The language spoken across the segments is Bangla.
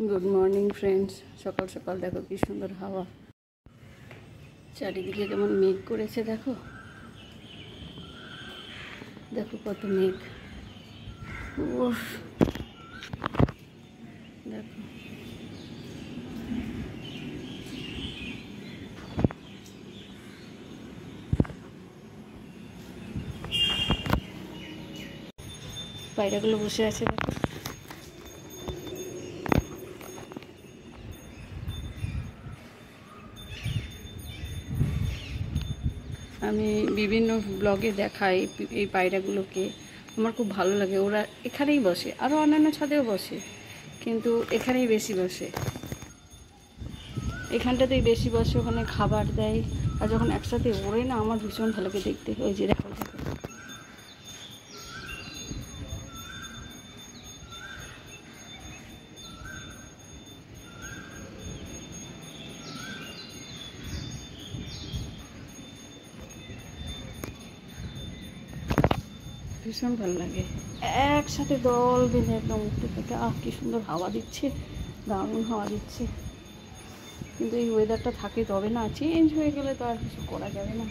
Good morning friends. সকাল সকাল দেখো কি সুন্দর হাওয়া, চারিদিকে কেমন মেঘ করেছে। দেখো দেখো কত মেঘ। উফ, দেখো পায়রাগুলো বসে আছে। দেখো আমি বিভিন্ন ব্লগে দেখাই এই পায়রাগুলোকে, আমার খুব ভালো লাগে। ওরা এখানেই বসে, আরও অন্যান্য ছাদেও বসে, কিন্তু এখানেই বেশি বসে, এখানটাতেই বেশি বসে। ওখানে খাবার দেয়, আর যখন একসাথে ওড়ে না, আমার ভীষণ ভালো লাগে দেখতে। ওই যে দেখো দেখো ভীষণ ভালো লাগে একসাথে দল বেঁধে একদম উঠতে থেকে। কি সুন্দর হাওয়া দিচ্ছে, দারুণ হাওয়া দিচ্ছে। কিন্তু এই ওয়েদারটা থাকে তবে না, চেঞ্জ হয়ে গেলে তো আর কিছু করা যাবে না।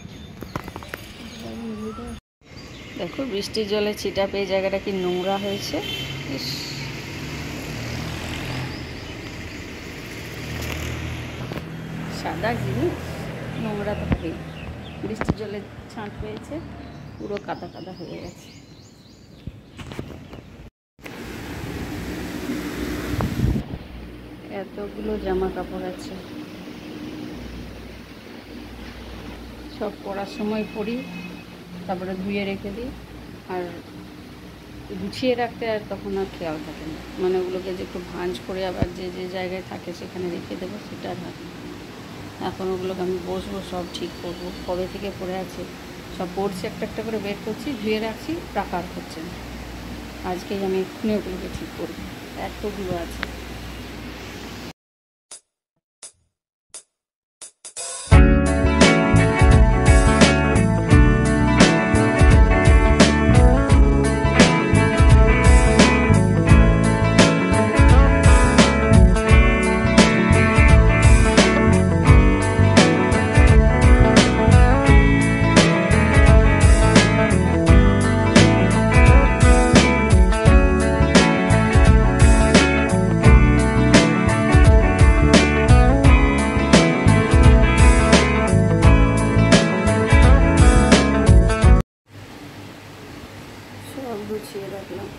দেখো বৃষ্টির জলে ছিটা পেয়ে জায়গাটা কি নোংরা হয়েছে। সাদা জিনিস নোংরা তো হবেই, বৃষ্টির জলে ছাঁট পেয়েছে, পুরো কাদা কাদা হয়ে গেছে। এতগুলো জামা কাপড় আছে, সব পরার সময় পরি, তারপরে ধুয়ে রেখে দিই। আর গুছিয়ে রাখতে আর তখন আর খেয়াল থাকে না, মানে ওগুলোকে যে একটু ভাঁজ করে আবার যে যে জায়গায় থাকে সেখানে রেখে দেবো, সেটা আর হয় না। এখন ওগুলোকে আমি বসবো, সব ঠিক করবো। কবে থেকে পড়ে আছে সব পড়ছি, একটা একটা করে বের করছি, ধুয়ে রাখছি, রাখা আর হচ্ছে না। আজকেই আমি এক্ষুনি ওগুলোকে ঠিক করবো, এতগুলো আছে। সব গুছিয়ে রাখলাম,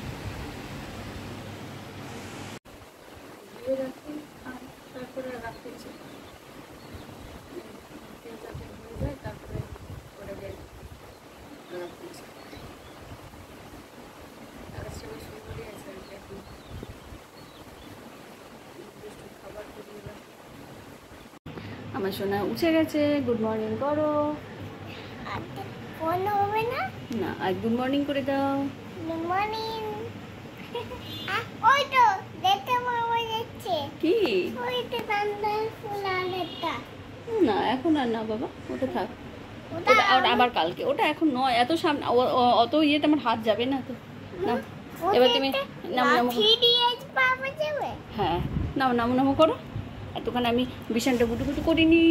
ধুয়ে রাখি, আর তারপরে রাখতেছি যাতে ধুয়ে যায়, তারপরে করে বের রাখতেছি। আর সবাই সুন্দরই আছে। এখন খাবার দিয়ে আমার সোনা উঠে গেছে। গুড মর্নিং করো। ফোন হবে না? না, আর গুড মর্নিং করে দাও। Good morning. ওই তো দেখতে পাওয়া যাচ্ছে। কি? ওই তো দান্দার ফুল আলেটা। না এখন আর না বাবা, ওটা থাক, ওটা আবার কালকে। ওটা এখন নয়, এত সামনে অত ইয়েতে আমার হাত যাবে না তো। না এবার তুমি নাম নাম পাওয়া যাবে। হ্যাঁ নাম নাম নাম করো। এতক্ষণ আমি বিছানটা গুটু গুটু করিনি।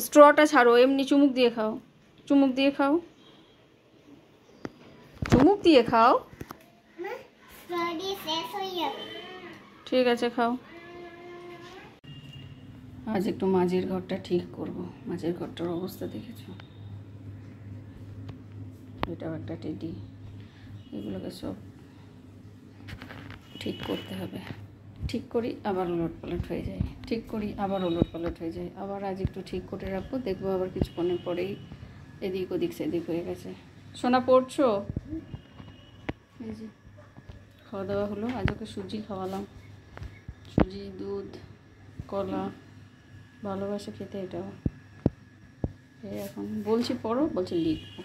স্ট্রটা ছাড়ো, এমনি চুমুক দিয়ে খাও, চুমুক দিয়ে খাও, চুমুক দিয়ে খাও। ঠিক আছে খাও। আজ একটু মাঝের ঘরটা ঠিক করব। মাঝের ঘরটার অবস্থা দেখেছো? এটাও একটা টেডি, এগুলোকে সব ঠিক করতে হবে। ঠিক করি আবার ওলট পালট হয়ে যায়, ঠিক করি আবার ওলট পালট হয়ে যায়। আবার আজ একটু ঠিক করে রাখবো, দেখবো আবার কিছুক্ষণের পরেই এদিক ওদিক সেদিক হয়ে গেছে। সোনা পড়ছো? এই যে খাওয়া দাওয়া হলো, আজ ওকে সুজি খাওয়ালাম, সুজি, দুধ, কলা, ভালোবাসে খেতে এটাও। এখন বলছি পড়ো, বলছে লিখবো।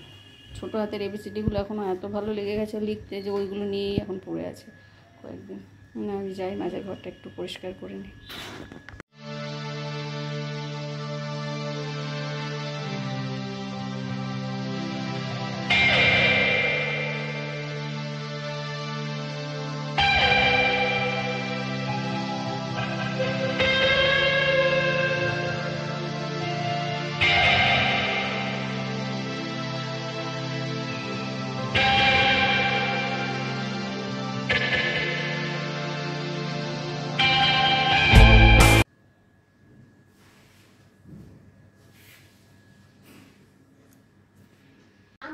ছোটো হাতের এবিসিডিগুলো এখনও এত ভালো লেগে গেছে লিখতে, যে ওইগুলো নিয়েই এখন পড়ে আছে কয়েকদিন। না আমি যাই মাঝের ঘরটা একটু পরিষ্কার করে নিই।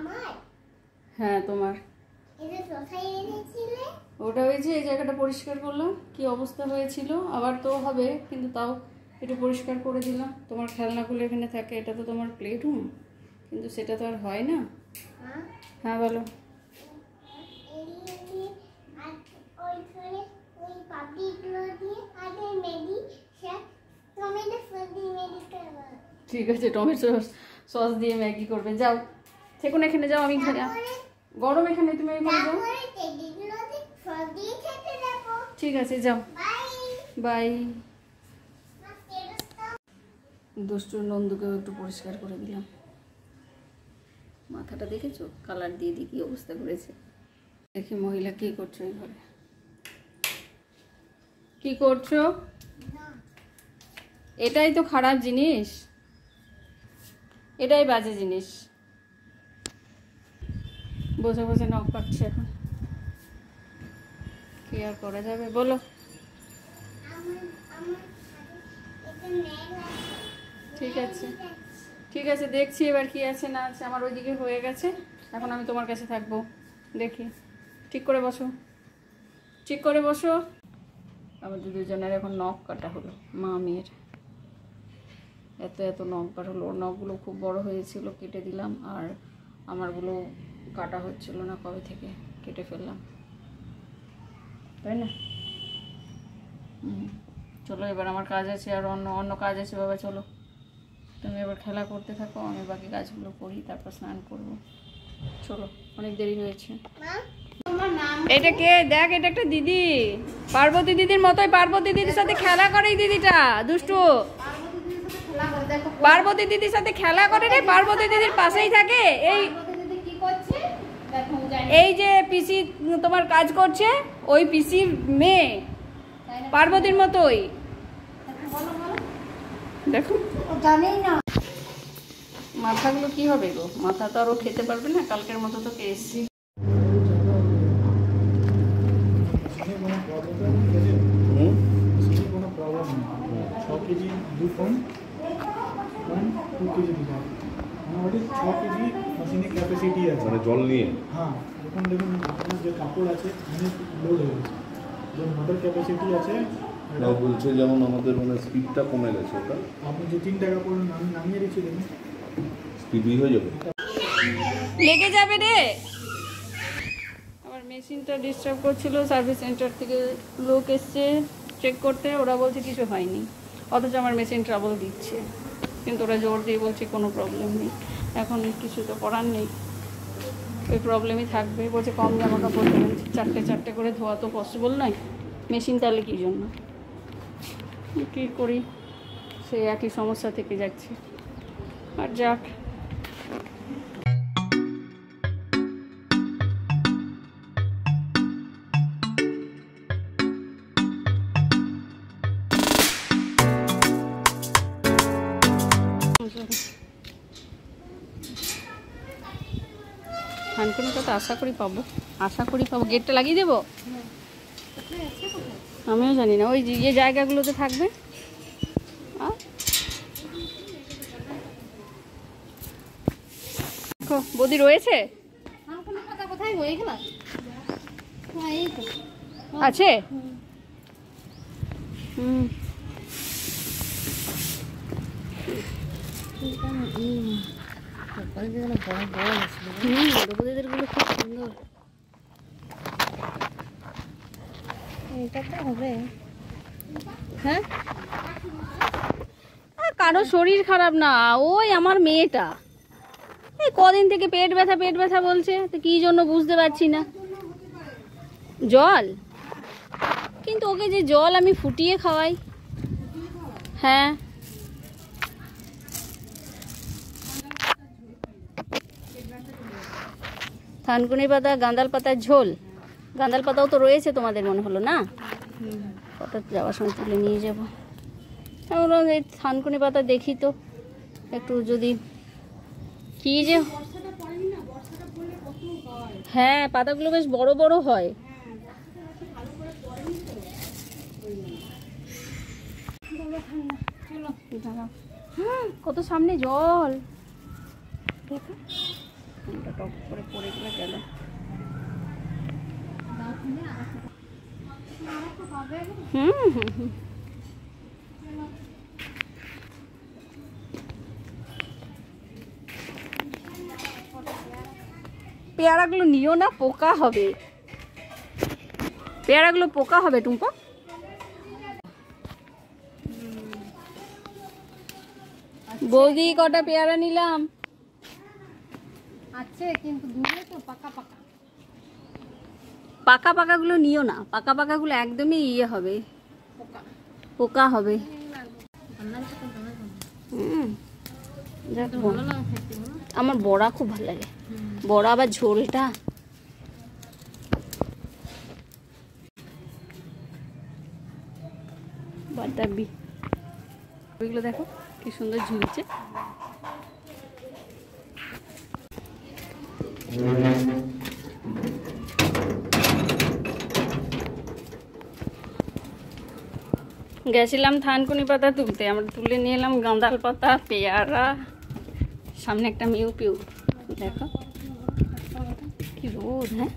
আমার হ্যাঁ তোমার। এটা কোথায় এনেছিলে? ওটা হয়েছে, এই জায়গাটা পরিষ্কার করলাম, কি অবস্থা হয়েছিল, আবার তো হবে কিন্তু তাও একটু পরিষ্কার করে দিলাম। তোমার খেলনাগুলো এখানে থাকে, এটা তো তোমার প্লে রুম, কিন্তু সেটা তো আর হয় না। হ্যাঁ হ্যাঁ বলো। এই আর ওইখানে ওই পাপড়িগুলো দিয়ে আর এই ম্যাগি টমেটো সস দিয়ে ম্যাগি করবো। ঠিক আছে, টমেটো সস দিয়ে ম্যাগি করবে, যাও থেকুন এখানে, যাও আমি গরম এখানে, তুমি এখানে যাও। তারপরে টেডিগুলো দিয়ে সস দিয়ে খেতে দেবো। ঠিক আছে যাও, বাই বাই। মা তেরস দাও। দুষ্টুর নন্দুকেও একটু পরিষ্কার করে দিলাম। মাথাটা দেখেছো, কালার দিয়ে দিয়ে কি অবস্থা করেছে। দেখি মহিলা কি করছো এই ঘরে, কি করছো? না এটাই তো খারাপ জিনিস, এটাই বাজে জিনিস। বসে বসে নখ কাটছে এখন, কি আর করা যাবে বলো। আমার আমার এটা ম্যাগ আছে। ঠিক আছে, ঠিক আছে, দেখছি এবার কি আছে না আছে। আমার ওইদিকে হয়ে গেছে, এখন আমি তোমার কাছে থাকবো। দেখি, ঠিক করে বসো, ঠিক করে বসো। আমাদের দুজনের এখন নখ কাটা হলো, মা মেয়ের। এত এত নখ বার হলো, ওর নখগুলো খুব বড় হয়েছিল, কেটে দিলাম। আর আমারগুলো কাটা হচ্ছিল না, কবে থেকে কেটে ফেললাম, তাই না? চলো এবার আমার কাজ আছে, আর অন্য অন্য কাজ আছে বাবা। চলো তুমি এবার খেলা করতে থাকো, আমি বাকি কাজগুলো করি, তারপর স্নান করবো। চলো, অনেক দেরি হয়েছে। মা তোমার নাম এটা কে? দেখ, এটা একটা দিদি, পার্বতী দিদির মতোই। পার্বতী দিদির সাথে খেলা করে এই দিদিটা, দুষ্টু। পার্বতী দিদির সাথে খেলা করে রে, পার্বতী দিদির পাশেই থাকে। এই যে পিসি তোমার কাজ করছে, ওই পিসির মেয়ে পার্বতীর মতোই। দেখো জানেই না। মাথাগুলো কি হবে গো, মাথা তো আরও খেতে পারবে না, কালকের মতো তো এসছি। কোনো প্রবলেম নেই। 6 কেজি 2 ফোন 2 কেজি দিতে হবে। মোটামুটি 6 কেজি মেশিনের ক্যাপাসিটি আছে, মানে জল নিয়ে। হ্যাঁ এখন দেখুন আপনার যে কাপড় আছে অনেক লোড হয়ে গেছে, যে মোটর ক্যাপাসিটি আছে না বলছে যেমন আমাদের মানে স্পিডটা কমে গেছে, ওটা আপনি যে 3 টাকা করে নামিয়ে দিচ্ছি দেখুন স্পিডই হয়ে যাবে। লেগে যাবে রে। আমার মেশিনটা ডিস্টার্ব করছিল, সার্ভিস সেন্টার থেকে লোক এসছে চেক করতে, ওরা বলছে কিছু হয়নি, অথচ আমার মেশিন ট্রাবল দিচ্ছে, কিন্তু ওরা জোর দিয়ে বলছে কোনো প্রবলেম নেই। এখন কিছু তো করার নেই, ওই প্রবলেমই থাকবে। বলছে কম জামা কাপড় দেবেন, চারটে চারটে করে ধোয়া তো পসিবল নয় মেশিন, তাহলে কী জন্য কী করি, সেই একই সমস্যা থেকে যাচ্ছে। আর যাক, থানকুনিটা তো আশা করি পাবো, আশা করি পাবো। গেটটা লাগিয়ে দেবো, আমিও জানি না। ওই যে জায়গাগুলোতে থাকবে। বৌদি রয়েছে, আছে। হুম, দ্রৌপদীদেরগুলো খুব সুন্দর। হ্যাঁ, কারো শরীর খারাপ না, ওই আমার মেয়েটা এই কদিন থেকে পেট ব্যথা বলছে, তো কি জন্য বুঝতে পারছি না। জল, কিন্তু ওকে যে জল আমি ফুটিয়ে খাওয়াই। হ্যাঁ, থানকুনি পাতা, গাঁদাল পাতার ঝোল। গাঁদাল পাতাও তো রয়েছে তোমাদের, মনে হলো না? পাতা যাওয়ার সময় তুলে নিয়ে যাবো। আমরা এই থানকুনি পাতা দেখি তো একটু, যদি কি যে, হ্যাঁ পাতাগুলো বেশ বড় বড় হয়। কত সামনে জল দেখো, ফোনটা টপ করে পড়ে গেলে গেল। হুম হুম হুম। পেয়ারাগুলো নিও না, পোকা হবে, পেয়ারাগুলো পোকা হবে টুম্পা। বৌদি কটা পেয়ারা নিলাম আছে কিন্তু দূরে তো পাকা পাকা। পাকা পাকাগুলো নিও না, পাকা পাকাগুলো একদমই ইয়ে হবে, পোকা হবে। আমার বড়া খুব ভালো লাগে, বড়া আবার ঝোলটা। বাটাবি ওইগুলো দেখো কি সুন্দর ঝুলছে। গেছিলাম থানকুনি পাতা তুলতে, আমরা তুলে নিয়ে এলাম গাঁদাল পাতা, পেয়ারা, সামনে একটা মিউ পিউ। দেখো কি রোদ। হ্যাঁ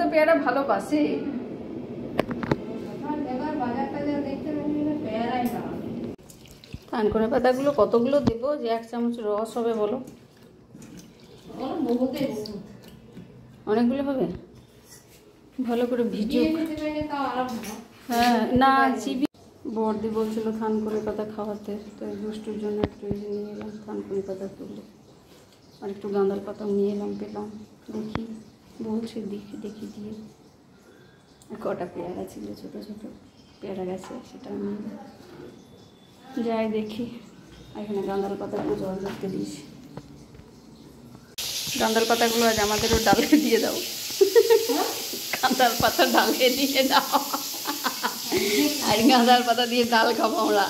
তো পেয়ারা ভালোবাসে। থানকুনি পাতাগুলো কতগুলো দেবো যে 1 চামচ রস হবে বলো? অনেকগুলো হবে, ভালো করে ভিজুক। হ্যাঁ না চিবি বর্দি বলছিল থানকুনি পাতা খাওয়াতে, তো এই দুষ্টুর জন্য একটু নিয়ে এলাম থানকুনি পাতা তুলে, আর একটু গাঁদাল পাতাও নিয়ে এলাম, পেলাম। দেখি বলছে দেখি দেখি দিয়ে। কটা পেয়ারা ছিল ছোটো ছোটো পেয়ারা গেছে, সেটা নিয়ে যাই দেখি। এখানে গাঁদাল পাতাগুলো জল ধরতে দিয়েছি। গাঁদাল পাতাগুলো আজ আমাদেরও ডালে দিয়ে দাও, গাঁদাল পাতা ডালে দিয়ে দাও। আর গাঁদাল পাতা দিয়ে ডাল খাবো আমরা,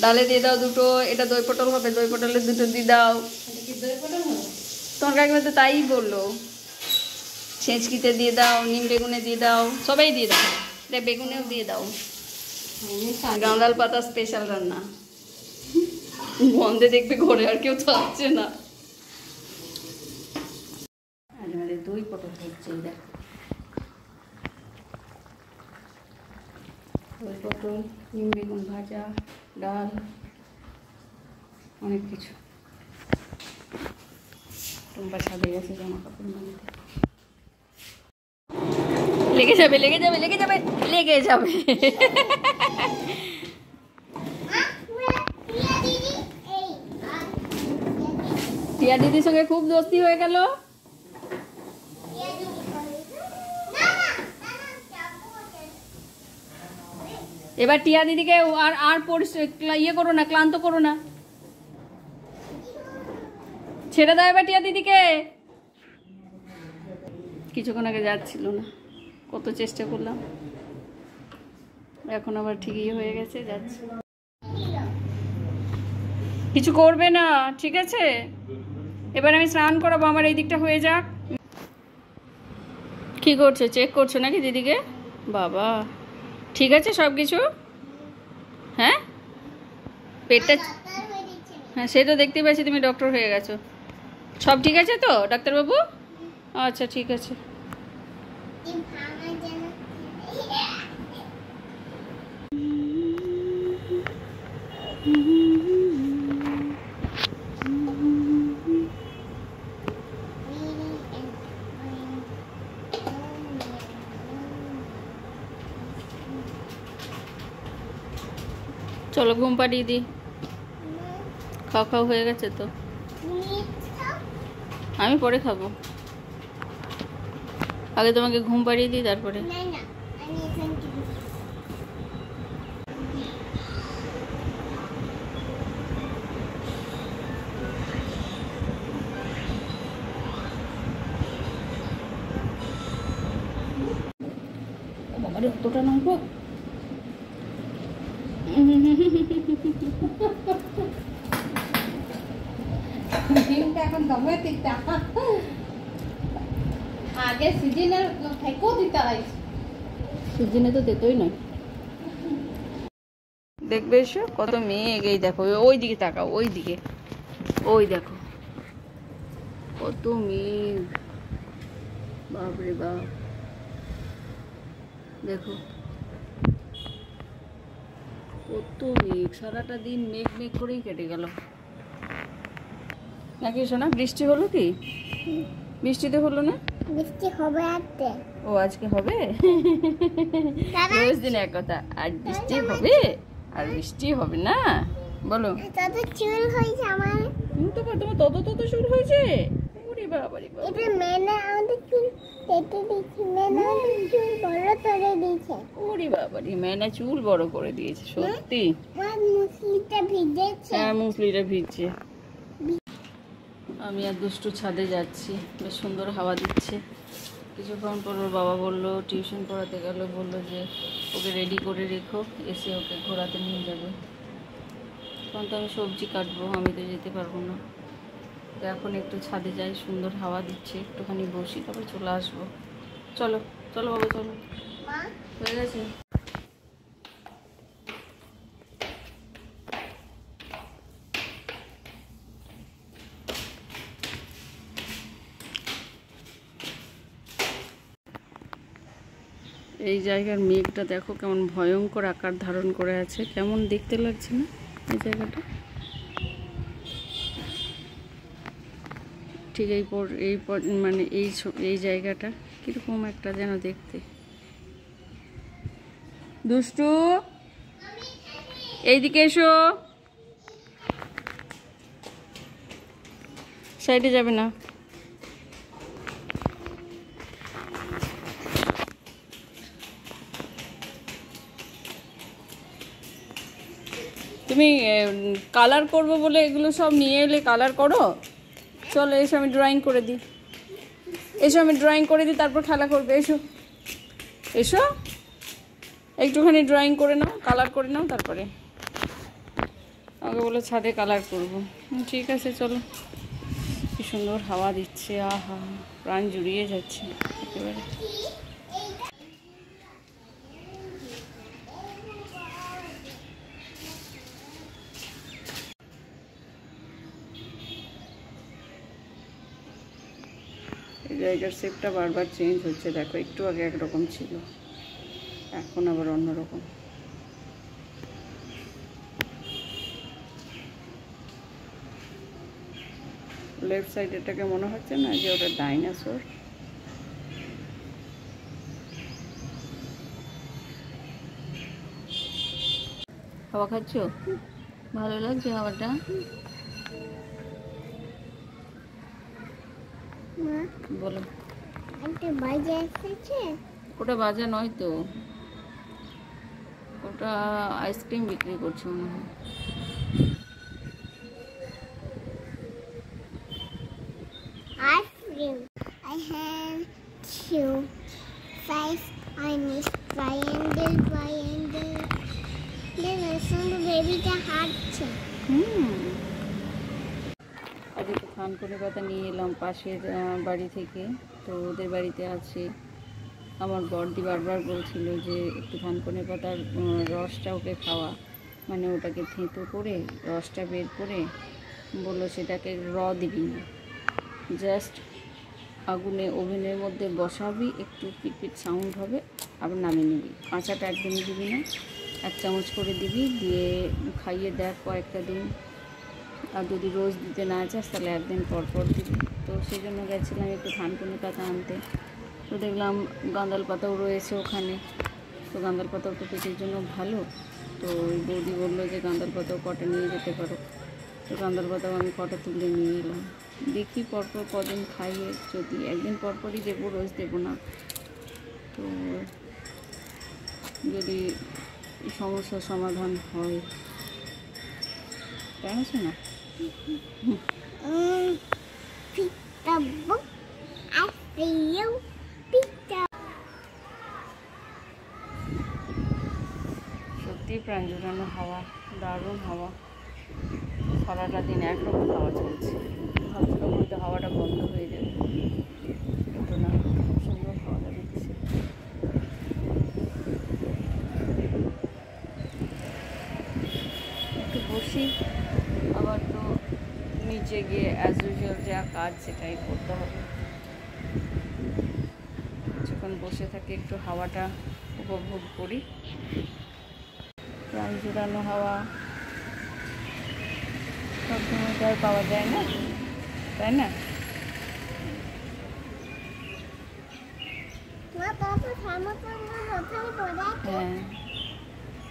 ডালে দিয়ে দাও দুটো। এটা দই পটল হবে, দই পটলের দুটো দিয়ে দাও। তোমার কাকিমা তো তাই বললো। ছেঁচকিতে দিয়ে দাও, নিম বেগুনে দিয়ে দাও, সবাই দিয়ে দাও, এটা বেগুনেও দিয়ে দাও। গাঁদাল পাতা স্পেশাল রান্না, বন্ধে দেখবে ঘরে আর কেউ থাকছে না। দই পটল হচ্ছে, দেখো দই পটল, নিম বেগুন ভাজা, ডাল, অনেক কিছু। টুম্পা সাজে গেছে জামা কাপড় বানাতে। লেগে যাবে লেগে যাবে লেগে যাবে লেগে যাবে। টিয়া দিদির সঙ্গে খুব দোস্তি হয়ে গেল। এবার টিয়া দিদিকে আর আর ইয়ে করো না, ক্লান্ত করো না, ছেড়ে দাও এবার টিয়া দিদিকে। কিছুক্ষণ আগে যাচ্ছিল না, কত চেষ্টা করলাম, এখন আবার ঠিকই হয়ে গেছে, যাচ্ছে। কিছু করবে না, ঠিক আছে? এবার আমি স্নান করাবো, আমার এই দিকটা হয়ে যাক। কি করছো, চেক করছো নাকি দিদিকে? বাবা ঠিক আছে সব কিছু? হ্যাঁ পেটটা, হ্যাঁ সে তো দেখতে পাচ্ছি তুমি ডক্টর হয়ে গেছো। সব ঠিক আছে তো ডাক্তারবাবু? আচ্ছা ঠিক আছে। চলো ঘুম পাড়িয়ে দিই, খাওয়া খাওয়া হয়ে গেছে তো। আমি পরে খাবো, আগে তোমাকে ঘুম পাড়িয়ে দিই তারপরে। বাবারে অতটা নামবো, ডিমটা এখন দমে দিতা আগে সিজনের থেকেও দিতে হয় সিজনে তো দিতই নয়। দেখবে এসো কত মেঘ, এই দেখো ওই দিকে তাকাও, ওই দিকে, ওই দেখো কত মেঘ, বাপরে বাপ, দেখো কত মেঘ, সারাটা দিন মেঘ মেঘ করেই কেটে গেল নাকি শোনা? বৃষ্টি হলো কি? বৃষ্টিতে হলো না? বৃষ্টি হবে আজকে। ও আজকে হবে? রোজ দিন এক কথা, আজ বৃষ্টি হবে আর বৃষ্টি হবে না, বলো? তত চুল হয়েছে আমার। তোমার তত তত চুল হয়েছে? ওরে বাবারে বাবা, এটা মেনে আমাদের চুল কেটে দিচ্ছে, মেনে আমাদের চুল বড় করে দিয়েছে। ওরে বাবারে, মেয়েনা চুল বড় করে দিয়েছে সত্যি? আমার মুসলিটা ভিজেছে। হ্যাঁ মুসলিটা ভিজছে। আমি আর দুষ্টু ছাদে যাচ্ছি, বেশ সুন্দর হাওয়া দিচ্ছে। কিছুক্ষণ পর ওর বাবা বললো, টিউশন পড়াতে গেল, বললো যে ওকে রেডি করে রেখো, এসে ওকে ঘোরাতে নিয়ে যাবে। তখন তো আমি সবজি কাটবো, আমি তো যেতে পারবো না। তো এখন একটু ছাদে যাই, সুন্দর হাওয়া দিচ্ছে, একটুখানি বসি, তারপর চলে আসবো। চলো চলো বাবা চলো, মা হয়ে গেছে। এই জায়গার মেঘটা দেখো কেমন ভয়ঙ্কর আকার ধারণ করে আছে, কেমন দেখতে লাগছে না এই জায়গাটা? ঠিক মানে এই জায়গাটা কিরকম একটা যেন দেখতে। দুষ্টু এইদিকে এসো, সাইডে যাবে না। তুমি কালার করবো বলে এগুলো সব নিয়ে এলে কালার করো? চলো এসো, আমি ড্রয়িং করে দিই, এসো আমি ড্রয়িং করে দিই, তারপর খেলা করবে। এসো এসো, একটুখানি ড্রয়িং করে নাও, কালার করে নাও, তারপরে আমাকে বলো ছাদে কালার করবো। ঠিক আছে চলো। কি সুন্দর হাওয়া দিচ্ছে, আহা প্রাণ জুড়িয়ে যাচ্ছে একেবারে। এই জায়গার শেপটা বারবার চেঞ্জ হচ্ছে, দেখো একটু আগে একরকম ছিল, এখন আবার অন্যরকম। লেফট সাইড এটাকে মনে হচ্ছে না যে ওটা ডাইনোসর? হাওয়া খাচ্ছ? ভালো লাগছে হাওয়াটা? মা বলো। একটা বাজে এসেছে। ওটা বাজা নয় তো, ওটা আইসক্রিম বিক্রি করছে মনে হয়। Ice cream. I have two. Five. I miss triangle. Then the babyটা হাঁটছে। আজ একটু থানকুনি পাতা নিয়ে এলাম পাশের বাড়ি থেকে, তো ওদের বাড়িতে আছে। আমার বড়দি বারবার বলছিল যে একটু থানকুনি পাতার রসটা ওকে খাওয়া, মানে ওটাকে থেঁতো করে রসটা বের করে বললো সেটাকে দিবি না, জাস্ট আগুনে ওভেনের মধ্যে বসাবি, একটু পিটপিট সাউন্ড হবে, আবার নামিয়ে নিবি। কাঁচাটা একদমই দিবি না, 1 চামচ করে দিবি, দিয়ে খাইয়ে দেখ কয়েকটা দিন। আর যদি রোজ দিতে না চাস তাহলে 1 দিন পর পর দিবি। তো সেই জন্য গেছিলাম একটু থানকুনি পাতা আনতে, তো দেখলাম গাঁদাল পাতাও রয়েছে ওখানে। তো গাঁদাল পাতাও তো পেটের জন্য ভালো, তো ওই বৌদি বললো যে গাঁদাল পাতাও কটা নিয়ে যেতে পারো। তো গাঁদাল পাতাও আমি কটা তুলে নিয়ে এলাম। দেখি পরপর কদিন খাইয়ে, যদি 1 দিন পরপরই দেবো, রোজ দেবো না। তো যদি সমস্যার সমাধান হয়, তাই আছে না? Pizza book. I feel pizza. সত্যি সত্যি প্রাণ জোড়ানো হাওয়া, দারুণ হাওয়া। সারাটা দিন একরকম হাওয়া চলছে। ভাবছিলাম হয়তো হাওয়াটা বন্ধ হয়ে যাবে, কিন্তু না, খুব সুন্দর হাওয়াটা দিচ্ছে। একটু বসি, আবার তো নিচে গিয়ে অ্যাজ ইউজুয়াল যা কাজ সেটাই করতে হবে। যখন বসে থাকি একটু হাওয়াটা উপভোগ করি। প্রাণ জোড়ানো হাওয়া সবসময় তো আর পাওয়া যায় না, তাই না? মা বাবা থামো তো, ওখানে পড়ে আছে। হ্যাঁ,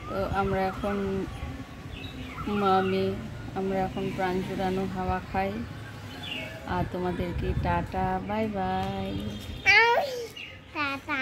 তো আমরা এখন আমরা এখন প্রাণ জোড়ানো হাওয়া খাই। আর তোমাদেরকে টাটা, বাই বাই। টাটা।